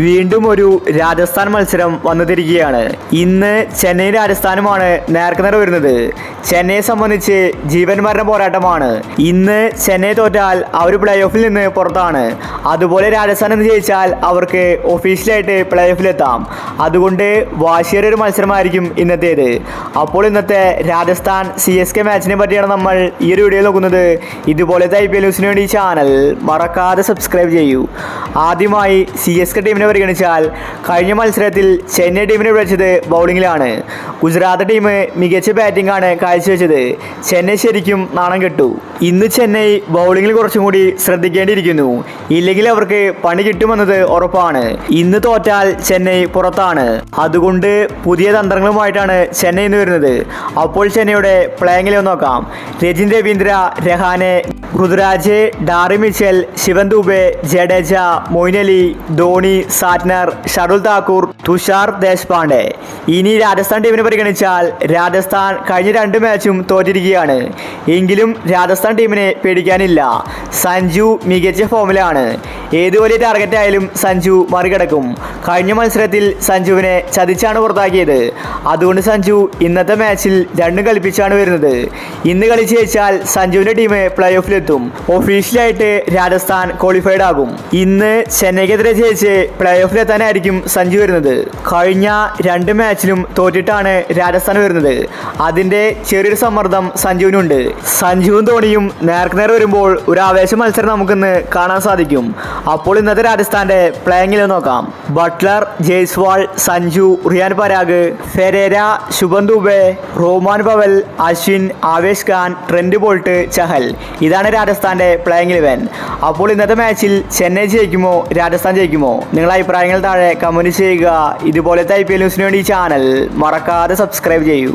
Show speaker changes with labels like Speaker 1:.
Speaker 1: വീണ്ടും ഒരു രാജസ്ഥാൻ മത്സരം വന്നുതിരിക്കുകയാണ്. ഇന്ന് ചെന്നൈ രാജസ്ഥാനുമാണ് നേർക്കുനേർ വരുന്നത്. ചെന്നൈയെ സംബന്ധിച്ച് ജീവൻ മരണ പോരാട്ടമാണ്. ഇന്ന് ചെന്നൈ തോറ്റാൽ അവർ പ്ലേ ഓഫിൽ നിന്ന് പുറത്താണ്. അതുപോലെ രാജസ്ഥാൻ എന്ന് ജയിച്ചാൽ അവർക്ക് ഒഫീഷ്യലായിട്ട് പ്ലേ ഓഫിലെത്താം. അതുകൊണ്ട് വാശിയേറിയ ഒരു മത്സരമായിരിക്കും ഇന്നത്തേത്. അപ്പോൾ ഇന്നത്തെ രാജസ്ഥാൻ CSK മാച്ചിനെ പറ്റിയാണ് നമ്മൾ ഈ ഒരു വീഡിയോ നോക്കുന്നത്. ഇതുപോലത്തെ IPL ന്യൂസിന് വേണ്ടി ചാനൽ മറക്കാതെ സബ്സ്ക്രൈബ് ചെയ്യൂ. ആദ്യമായി CSK ടീമിനെ പരിഗണിച്ചാൽ കഴിഞ്ഞ മത്സരത്തിൽ ചെന്നൈ ടീമിനെ വിളിച്ചത് ബൗളിങ്ങിലാണ്. ഗുജറാത്ത് ടീം മികച്ച ബാറ്റിംഗ് ആണ് കാഴ്ചവെച്ചത്. ചെന്നൈ ശരിക്കും നാണം കെട്ടു. ഇന്ന് ചെന്നൈ ബൗളിങ്ങിൽ കുറച്ചും കൂടി ശ്രദ്ധിക്കേണ്ടിയിരിക്കുന്നു. ഇല്ലെങ്കിൽ അവർക്ക് പണി കിട്ടുമെന്നത് ഉറപ്പാണ്. ഇന്ന് തോറ്റാൽ ചെന്നൈ പുറത്താണ്. അതുകൊണ്ട് പുതിയ തന്ത്രങ്ങളുമായിട്ടാണ് ചെന്നൈ ഇന്ന് വരുന്നത്. അപ്പോൾ ചെന്നൈയുടെ പ്ലേയിങ്ങിൽ നോക്കാം. Rachin Ravindra, Rahane, Ruturaj, ഡാറി Mitchell, Shivan Dubey, Jadeja, Moin Ali, Dhoni, Santner, Shardul Thakur, Tushar Deshpande. ഇനി രാജസ്ഥാൻ ടീമിനെ പരിഗണിച്ചാൽ രാജസ്ഥാൻ കഴിഞ്ഞ 2 മാച്ചും തോറ്റിരിക്കുകയാണ്. എങ്കിലും രാജസ്ഥാൻ ടീമിനെ പേടിക്കാനില്ല. സഞ്ജു മികച്ച ഫോമിലാണ്. ഏത് വലിയ ടാർഗറ്റ് ആയാലും സഞ്ജു മറികടക്കും. കഴിഞ്ഞ മത്സരത്തിൽ സഞ്ജുവിനെ ചതിച്ചാണ് പുറത്താക്കിയത്. അതുകൊണ്ട് സഞ്ജു ഇന്നത്തെ മാച്ചിൽ 2 കളിപ്പിച്ചാണ് വരുന്നത്. ഇന്ന് കളിച്ച് ജയിച്ചാൽ സഞ്ജുവിൻ്റെ ടീം പ്ലേ ഓഫിലെത്തും. ഒഫീഷ്യലായിട്ട് രാജസ്ഥാൻ ക്വാളിഫൈഡ് ആകും. ഇന്ന് ചെന്നൈക്കെതിരെ ജയിച്ച് പ്ലേ ഓഫിലെത്താനായിരിക്കും സഞ്ജു വരുന്നത്. കഴിഞ്ഞ 2 മാച്ചിലും തോറ്റിട്ടാണ് രാജസ്ഥാൻ വരുന്നത്. അതിൻ്റെ ചെറിയൊരു സമ്മർദ്ദം സഞ്ജുവിനുണ്ട്. സഞ്ജുവും ധോണിയും നേർക്കുനേർ വരുമ്പോൾ ഒരു ആവേശ മത്സരം നമുക്കിന്ന് കാണാൻ സാധിക്കും. അപ്പോൾ ഇന്നത്തെ രാജസ്ഥാന്റെ പ്ലേയിങ്ങിൽ നോക്കാം. Buttler, Jaiswal, Sanju, Riyan Parag, Ferreira, Shubham Dubey, Rovman Powell, Ashwin, Avesh Khan, Trent Boult, Chahal. ഇതാണ് രാജസ്ഥാന്റെ പ്ലേയിങ് 11. അപ്പോൾ ഇന്നത്തെ മാച്ചിൽ ചെന്നൈ ജയിക്കുമോ രാജസ്ഥാൻ ജയിക്കുമോ? നിങ്ങളുടെ അഭിപ്രായങ്ങൾ താഴെ കമന്റ് ചെയ്യുക. ഇതുപോലത്തെ IPL ന്യൂസിന് വേണ്ടി ചാനൽ മറക്കാതെ സബ്സ്ക്രൈബ് ചെയ്യൂ.